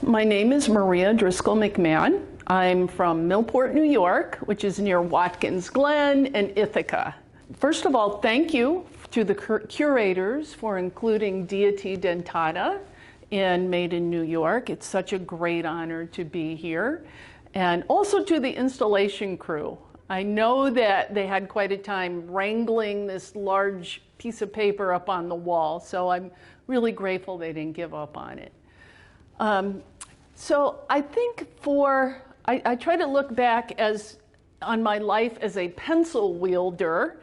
My name is Maria Driscoll McMahon. I'm from Millport, New York, which is near Watkins Glen and Ithaca. First of all, thank you to the curators for including Deity Dentata in Made in New York. It's such a great honor to be here. And also to the installation crew. I know that they had quite a time wrangling this large piece of paper up on the wall, so I'm really grateful they didn't give up on it. So I think I try to look back on my life as a pencil wielder,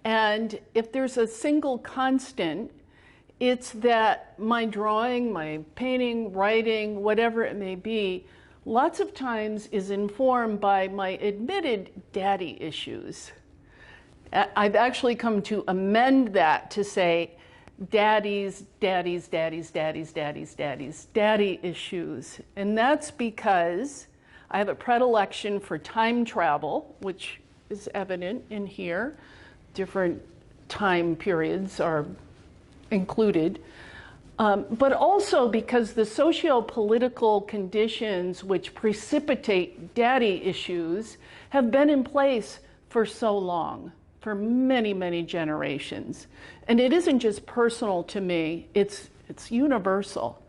and if there's a single constant, it's that my drawing, my painting, writing, whatever it may be, lots of times is informed by my admitted daddy issues. I've actually come to amend that to say daddy issues. And that's because I have a predilection for time travel, which is evident in here. Different time periods are included. But also because the socio-political conditions which precipitate daddy issues have been in place for so long, for many, many generations. And it isn't just personal to me, it's universal.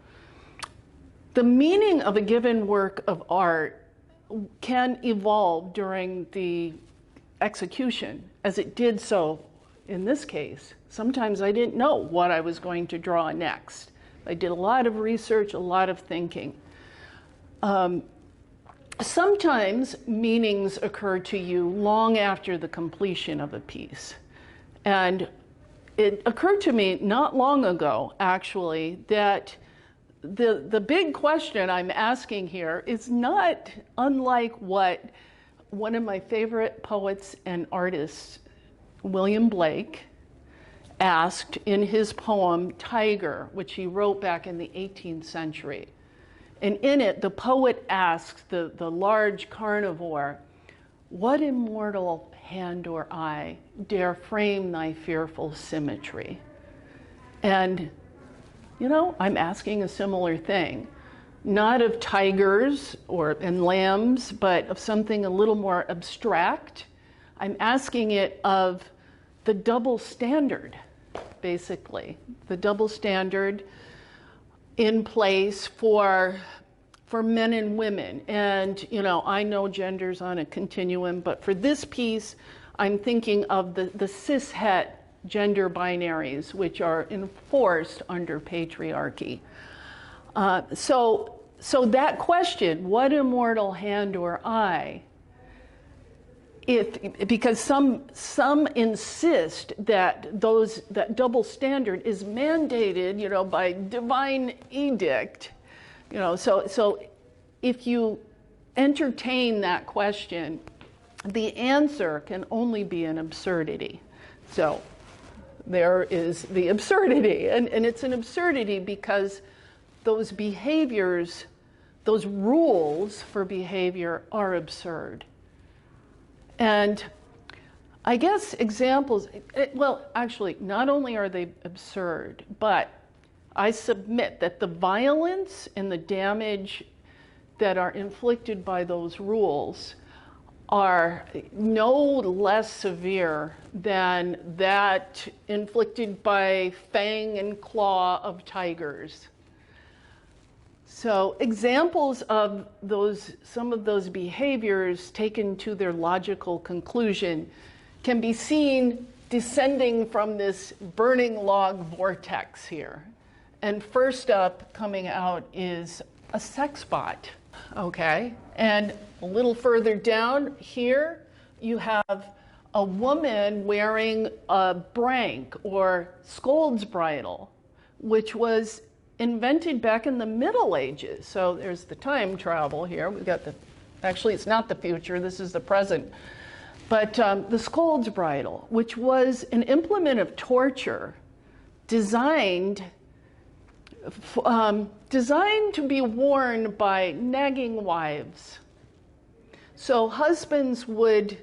The meaning of a given work of art can evolve during the execution, as it did so in this case. Sometimes I didn't know what I was going to draw next. I did a lot of research, a lot of thinking. Sometimes meanings occur to you long after the completion of a piece. And it occurred to me not long ago, actually, that the big question I'm asking here is not unlike what one of my favorite poets and artists, William Blake, asked in his poem, Tiger, which he wrote back in the 18th century. And in it, the poet asks the large carnivore, "What immortal hand or eye dare frame thy fearful symmetry?" And, you know, I'm asking a similar thing. Not of tigers and lambs, but of something a little more abstract. I'm asking it of the double standard, basically. The double standard in place for men and women. And, you know, I know gender's on a continuum, but for this piece, I'm thinking of the cishet gender binaries, which are enforced under patriarchy. So that question, what immortal hand or eye, because some insist that that double standard is mandated, you know, by divine edict, you know. So if you entertain that question, the answer can only be an absurdity. So there is the absurdity, and it's an absurdity because those behaviors, those rules for behavior are absurd. And I guess examples, well, actually, not only are they absurd, but I submit that the violence and the damage that are inflicted by those rules are no less severe than that inflicted by fang and claw of tigers. So examples of some of those behaviors taken to their logical conclusion can be seen descending from this burning log vortex here. And first up, coming out, is a sex bot, okay? And a little further down here, you have a woman wearing a brank or scold's bridle, which was invented back in the Middle Ages. So there's the time travel here. We've got actually it's not the future, this is the present. But the scold's bridle, which was an implement of torture designed to be worn by nagging wives. So husbands would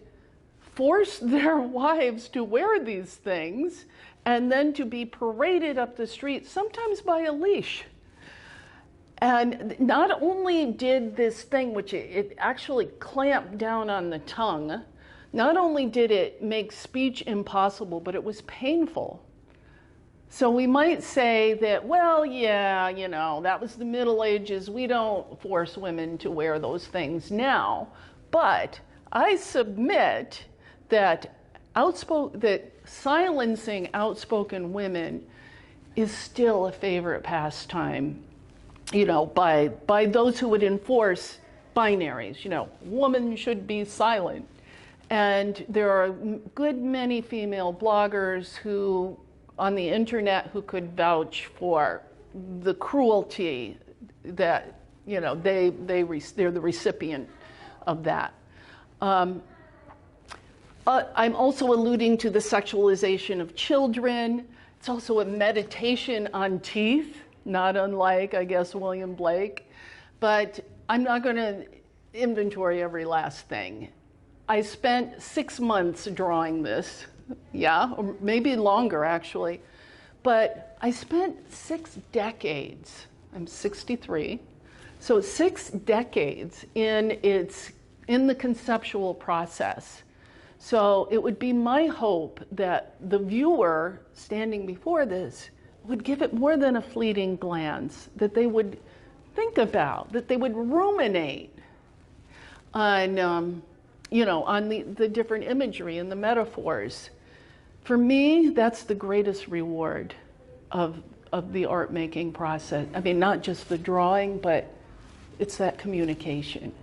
force their wives to wear these things and then to be paraded up the street, sometimes by a leash. And not only did this thing, which it actually clamped down on the tongue, not only did it make speech impossible, but it was painful. So we might say that, well, yeah, you know, that was the Middle Ages. We don't force women to wear those things now. But I submit that silencing outspoken women is still a favorite pastime, you know, by those who would enforce binaries. You know, woman should be silent. And there are a good many female bloggers who, on the internet, who could vouch for the cruelty that, you know, they're the recipient of that. I'm also alluding to the sexualization of children. It's also a meditation on teeth, not unlike, I guess, William Blake. But I'm not going to inventory every last thing. I spent 6 months drawing this, yeah, or maybe longer actually, but I spent 6 decades, I'm 63, so 6 decades in the conceptual process. So it would be my hope that the viewer standing before this would give it more than a fleeting glance, that they would think about, that they would ruminate on, you know, on the different imagery and the metaphors. For me, that's the greatest reward of the art making process. I mean, not just the drawing, but it's that communication.